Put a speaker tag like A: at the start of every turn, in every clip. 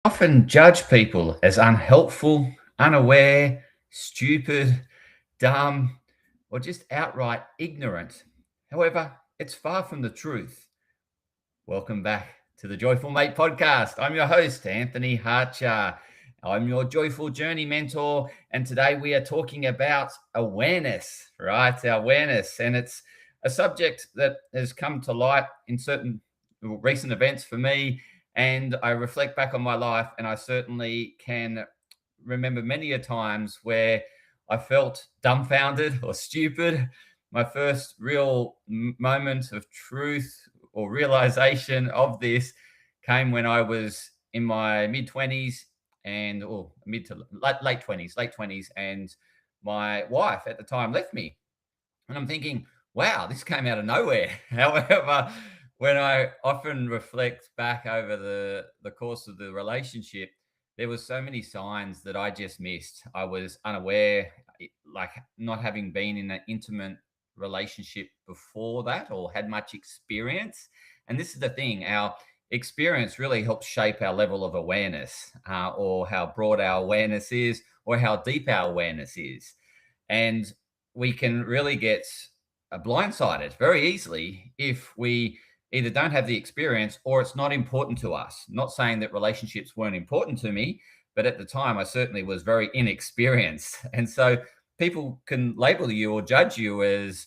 A: Often judge people as unhelpful, unaware, stupid, dumb, or just outright ignorant. However, it's far from the truth. Welcome back to the Joyful Mate podcast. I'm your host, Anthony Hartcher. I'm your joyful journey mentor, and today we are talking about awareness, right? Awareness, and it's a subject that has come to light in certain recent events for me. And I reflect back on my life, and I certainly can remember many a times where I felt dumbfounded or stupid. My first real moment of truth or realization of this came when I was in my mid 20s and or mid to late 20s, and my wife at the time left me. And I'm thinking, wow, this came out of nowhere. However, when I often reflect back over the course of the relationship, there was so many signs that I just missed. I was unaware, like not having been in an intimate relationship before that or had much experience. And this is the thing, our experience really helps shape our level of awareness, or how broad our awareness is, or how deep our awareness is. And we can really get blindsided very easily if we either don't have the experience or it's not important to us. Not saying that relationships weren't important to me, but at the time I certainly was very inexperienced. And so people can label you or judge you as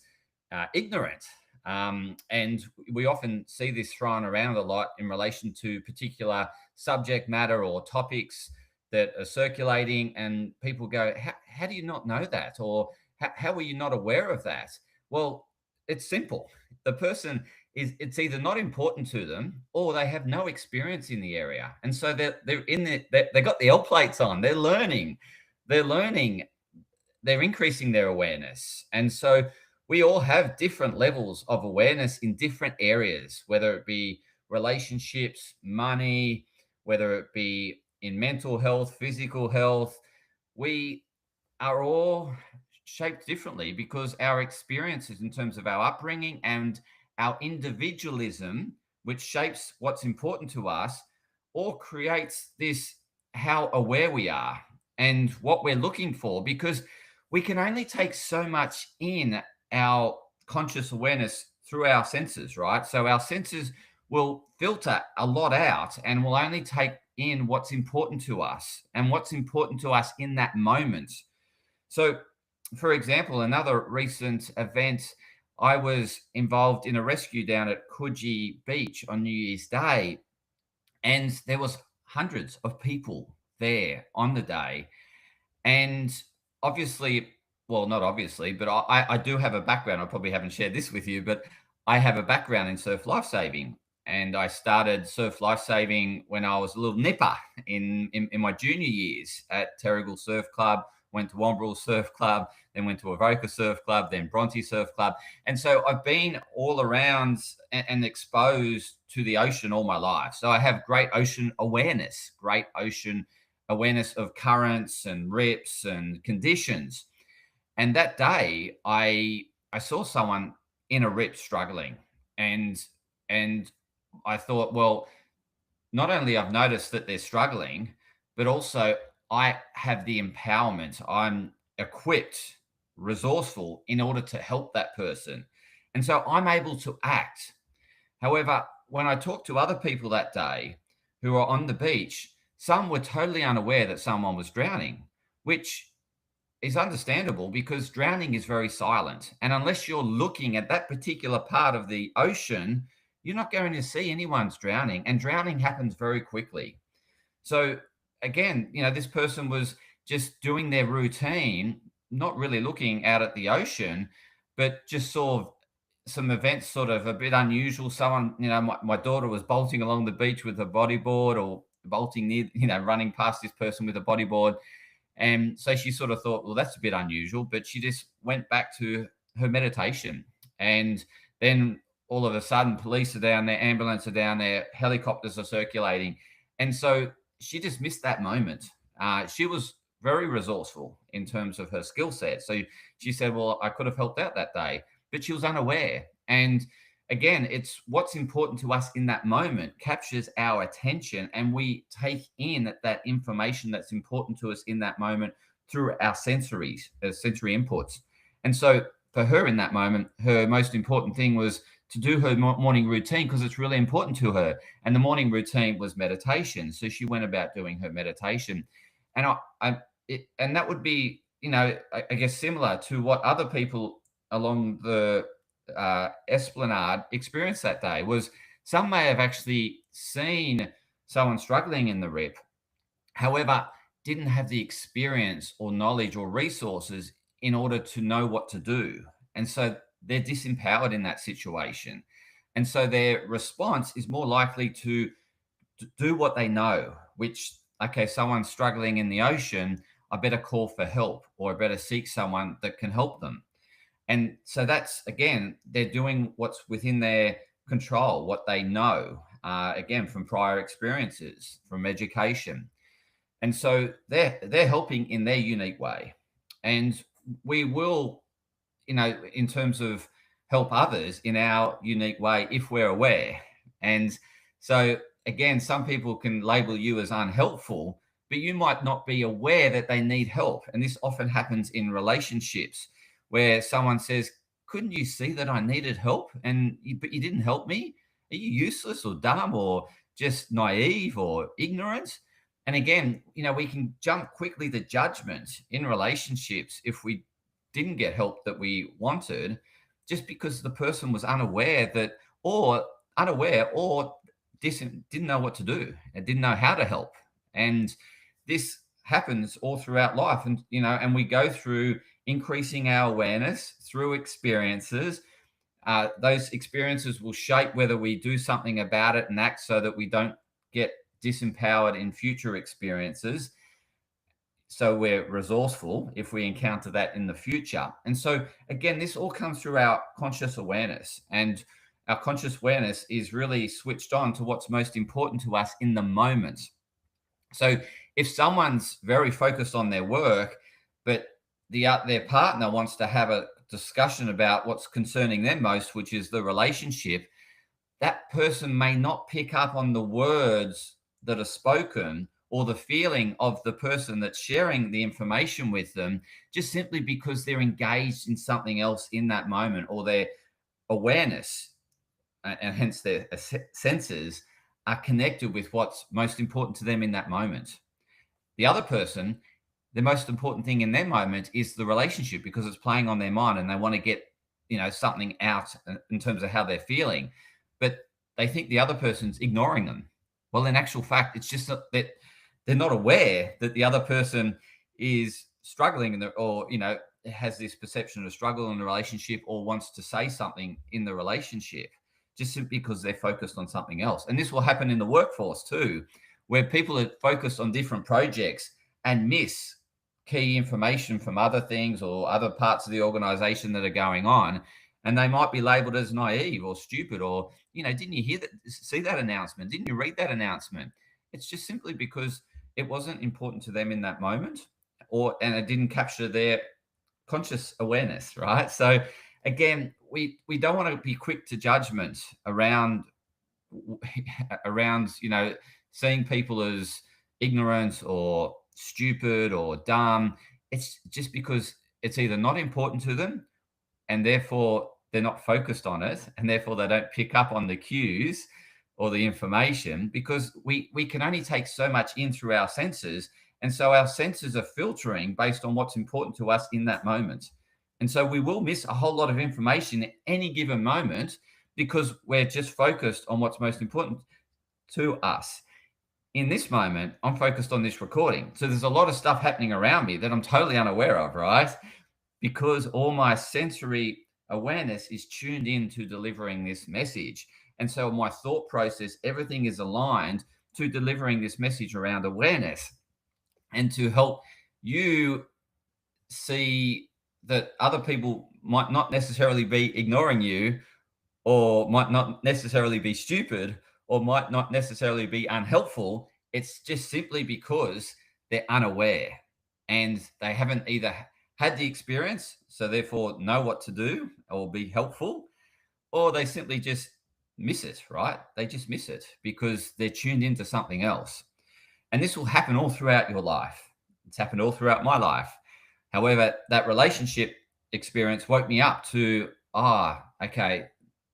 A: ignorant. And we often see this thrown around a lot in relation to particular subject matter or topics that are circulating, and people go, how do you not know that? Or how are you not aware of that? Well, it's simple. The person is, it's either not important to them or they have no experience in the area. And so they're in the, they've got the L plates on, they're learning, they're increasing their awareness. And so we all have different levels of awareness in different areas, whether it be relationships, money, whether it be in mental health, physical health. We are all shaped differently because our experiences in terms of our upbringing and our individualism, which shapes what's important to us, or creates this how aware we are and what we're looking for, because we can only take so much in our conscious awareness through our senses, right? So our senses will filter a lot out and will only take in what's important to us and what's important to us in that moment. So, for example, another recent event, I was involved in a rescue down at Coogee Beach on New Year's Day, and there was hundreds of people there on the day. And obviously, well, not obviously, but I do have a background. I probably haven't shared this with you, but I have a background in surf lifesaving. And I started surf lifesaving when I was a little nipper in my junior years at Terrigal Surf Club, went to Wombrel Surf Club, then went to Avoca Surf Club, then Bronte Surf Club. And so I've been all around and exposed to the ocean all my life. So I have great ocean awareness of currents and rips and conditions. And that day, I saw someone in a rip struggling, and and I thought, well, not only I've noticed that they're struggling, but also I have the empowerment. I'm equipped, resourceful in order to help that person, and so I'm able to act. However, when I talked to other people that day who were on the beach, some were totally unaware that someone was drowning, which is understandable because drowning is very silent. And unless you're looking at that particular part of the ocean, you're not going to see anyone's drowning. And drowning happens very quickly. So, again, this person was just doing their routine, not really looking out at the ocean, but just saw some events sort of a bit unusual. Someone, my daughter was bolting along the beach with a bodyboard, or bolting near, running past this person with a bodyboard. And so she sort of thought, well, that's a bit unusual, but she just went back to her meditation. And then all of a sudden, police are down there, ambulance are down there, helicopters are circulating. And so she just missed that moment. She was very resourceful in terms of her skill set. So she said, well, I could have helped out that day, but she was unaware. And again, it's what's important to us in that moment captures our attention, and we take in that information that's important to us in that moment through our sensory inputs. And so for her in that moment, her most important thing was to do her morning routine because it's really important to her. And the morning routine was meditation. So she went about doing her meditation. And and that would be, I guess similar to what other people along the Esplanade experienced that day. Was some may have actually seen someone struggling in the rip, however, didn't have the experience or knowledge or resources in order to know what to do. And so they're disempowered in that situation. And so their response is more likely to do what they know, which, okay, someone's struggling in the ocean, I better call for help, or I better seek someone that can help them. And so that's, again, they're doing what's within their control, what they know, again, from prior experiences, from education. And so they're helping in their unique way. And we will, in terms of help others in our unique way if we're aware. And so again, some people can label you as unhelpful, but you might not be aware that they need help. And this often happens in relationships where someone says, couldn't you see that I needed help? But you didn't help me. Are you useless or dumb or just naive or ignorant? And again, we can jump quickly to judgment in relationships if we didn't get help that we wanted, just because the person was unaware or didn't know what to do and didn't know how to help. And this happens all throughout life. And we go through increasing our awareness through experiences. Those experiences will shape whether we do something about it and act so that we don't get disempowered in future experiences. So we're resourceful if we encounter that in the future. And so, again, this all comes through our conscious awareness. And our conscious awareness is really switched on to what's most important to us in the moment. So if someone's very focused on their work, but their partner wants to have a discussion about what's concerning them most, which is the relationship, that person may not pick up on the words that are spoken or the feeling of the person that's sharing the information with them, just simply because they're engaged in something else in that moment, or their awareness and hence their senses are connected with what's most important to them in that moment. The other person, the most important thing in their moment is the relationship, because it's playing on their mind and they want to get something out in terms of how they're feeling, but they think the other person's ignoring them. Well, in actual fact, it's just that they're not aware that the other person is struggling or has this perception of struggle in the relationship, or wants to say something in the relationship, just simply because they're focused on something else. And this will happen in the workforce too, where people are focused on different projects and miss key information from other things or other parts of the organization that are going on. And they might be labeled as naive or stupid, or, didn't you see that announcement? Didn't you read that announcement? It's just simply because it wasn't important to them in that moment, and it didn't capture their conscious awareness, right? So again, we don't want to be quick to judgment around seeing people as ignorant or stupid or dumb. It's just because it's either not important to them, and therefore they're not focused on it, and therefore they don't pick up on the cues or the information, because we can only take so much in through our senses. And so our senses are filtering based on what's important to us in that moment. And so we will miss a whole lot of information at any given moment because we're just focused on what's most important to us. In this moment, I'm focused on this recording. So there's a lot of stuff happening around me that I'm totally unaware of, right? Because all my sensory awareness is tuned in to delivering this message. And so my thought process, everything is aligned to delivering this message around awareness, and to help you see that other people might not necessarily be ignoring you, or might not necessarily be stupid, or might not necessarily be unhelpful. It's just simply because they're unaware and they haven't either had the experience, so therefore know what to do or be helpful, or they simply just miss it, right? They just miss it because they're tuned into something else. And this will happen all throughout your life. It's happened all throughout my life. However, that relationship experience woke me up to, okay,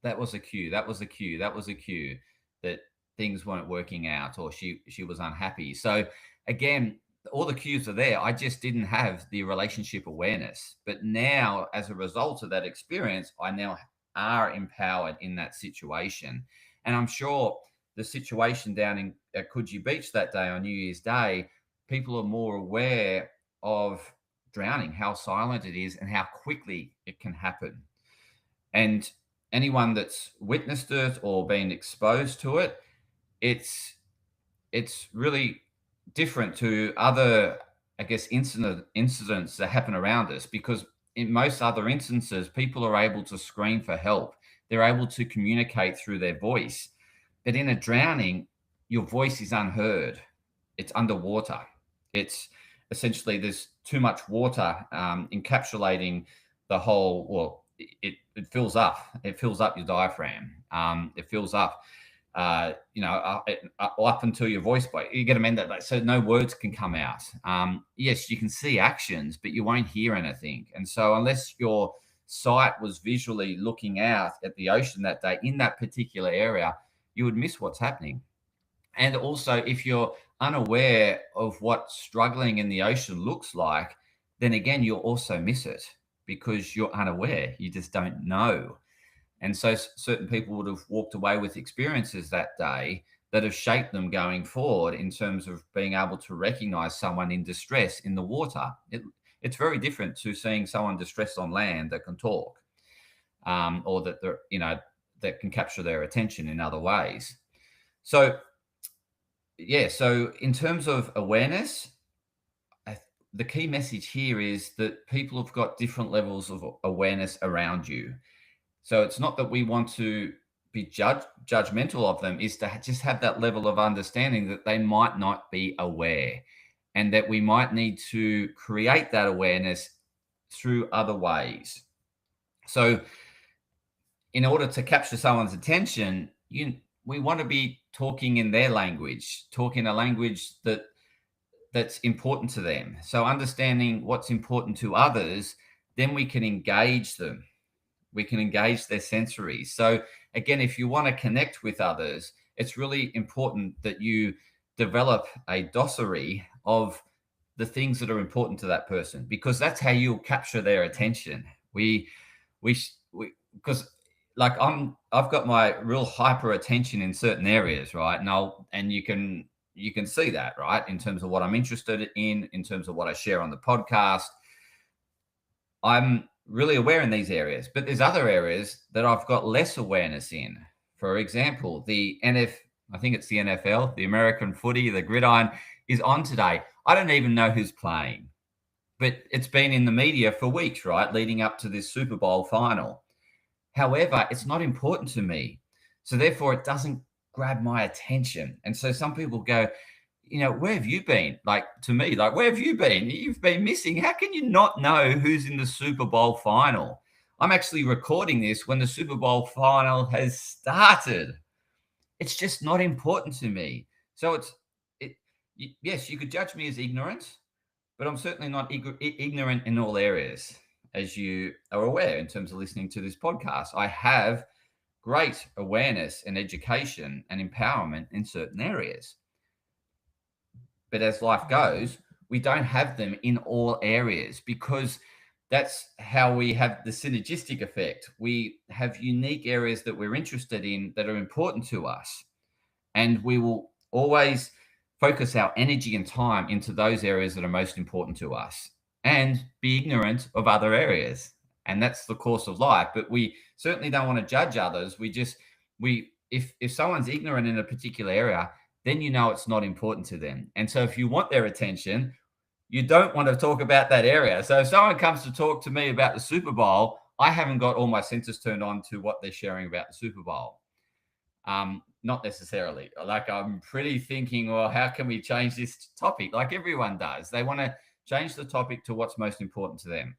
A: that was a cue. That was a cue. That was a cue that things weren't working out, or she was unhappy. So again, all the cues are there. I just didn't have the relationship awareness. But now, as a result of that experience, I now are empowered in that situation. And I'm sure the situation down in at Coogee Beach that day on New Year's Day, people are more aware of drowning, how silent it is, and how quickly it can happen. And anyone that's witnessed it or been exposed to it, it's really different to other, I guess, incidents that happen around us, because in most other instances, people are able to scream for help. They're able to communicate through their voice. But in a drowning, your voice is unheard. It's underwater. It's essentially, there's too much water encapsulating the whole. Well, it fills up. It fills up your diaphragm. It fills up. Up until your voice breaks. You get to mend that, so no words can come out. Yes, you can see actions, but you won't hear anything. And so, unless your sight was visually looking out at the ocean that day in that particular area, you would miss what's happening. And also, if you're unaware of what struggling in the ocean looks like, then again, you'll also miss it because you're unaware. You just don't know. And so certain people would have walked away with experiences that day that have shaped them going forward in terms of being able to recognize someone in distress in the water. It's very different to seeing someone distressed on land that can talk, or that they're, that can capture their attention in other ways. So, yeah, so in terms of awareness, the key message here is that people have got different levels of awareness around you. So it's not that we want to be judgmental of them, is to just have that level of understanding that they might not be aware, and that we might need to create that awareness through other ways. So in order to capture someone's attention, we want to be talking in their language, talking a language that's important to them. So understanding what's important to others, then we can engage them. We can engage their sensories. So again, if you want to connect with others, it's really important that you develop a dossier of the things that are important to that person, because that's how you'll capture their attention. Because like I've got my real hyper attention in certain areas, right? And you can see that, right, in terms of what I'm interested in terms of what I share on the podcast. I'm really aware in these areas, but there's other areas that I've got less awareness in. For example, I think it's the NFL, the American footy, the gridiron is on today. I don't even know who's playing, but it's been in the media for weeks, right, leading up to this Super Bowl final. However, it's not important to me. So therefore, it doesn't grab my attention. And so some people go, where have you been? Like, to me, like, where have you been? You've been missing. How can you not know who's in the Super Bowl final? I'm actually recording this when the Super Bowl final has started. It's just not important to me. So yes, you could judge me as ignorant, but I'm certainly not ignorant in all areas, as you are aware in terms of listening to this podcast. I have great awareness and education and empowerment in certain areas. But as life goes, we don't have them in all areas, because that's how we have the synergistic effect. We have unique areas that we're interested in that are important to us. And we will always focus our energy and time into those areas that are most important to us, and be ignorant of other areas. And that's the course of life. But we certainly don't want to judge others. If someone's ignorant in a particular area, then it's not important to them. And so if you want their attention, you don't want to talk about that area. So if someone comes to talk to me about the Super Bowl, I haven't got all my senses turned on to what they're sharing about the Super Bowl. Not necessarily. Like, I'm pretty thinking, well, how can we change this topic? Like everyone does. They want to change the topic to what's most important to them.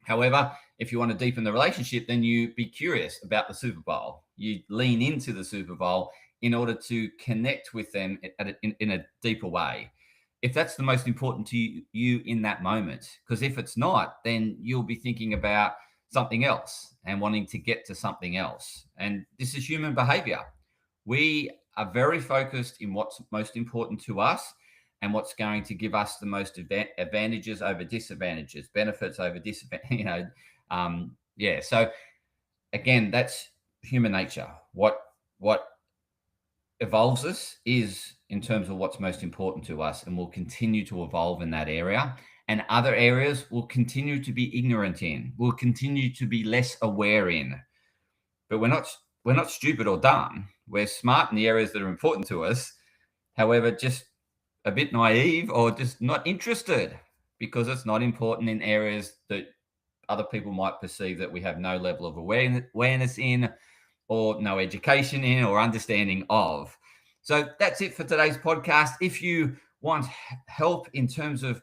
A: However, if you want to deepen the relationship, then you be curious about the Super Bowl. You lean into the Super Bowl in order to connect with them in a deeper way. If that's the most important to you in that moment, because if it's not, then you'll be thinking about something else and wanting to get to something else. And this is human behavior. We are very focused in what's most important to us and what's going to give us the most advantages over disadvantages, benefits over disadvantages. Yeah. So again, that's human nature. What evolves us is in terms of what's most important to us, and we'll continue to evolve in that area. And other areas will continue to be ignorant in. We'll continue to be less aware in. But we're not stupid or dumb. We're smart in the areas that are important to us. However, just a bit naive or just not interested because it's not important in areas that other people might perceive that we have no level of awareness in, or no education in, or understanding of. So that's it for today's podcast. If you want help in terms of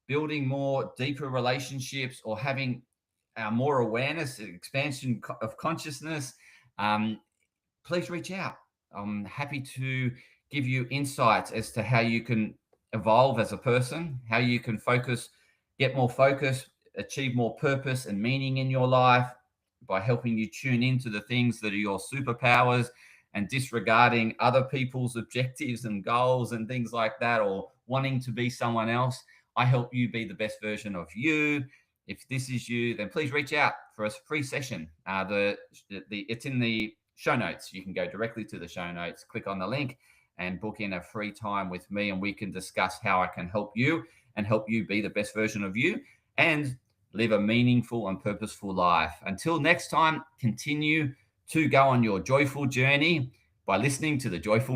A: building more deeper relationships or having more awareness, expansion of consciousness, please reach out. I'm happy to give you insights as to how you can evolve as a person, how you can focus, get more focus, achieve more purpose and meaning in your life by helping you tune into the things that are your superpowers and disregarding other people's objectives and goals and things like that, or wanting to be someone else. I help you be the best version of you. If this is you, then please reach out for a free session. It's in the show notes. You can go directly to the show notes, click on the link, and book in a free time with me, and we can discuss how I can help you and help you be the best version of you and live a meaningful and purposeful life. Until next time, continue to go on your joyful journey by listening to the Joyful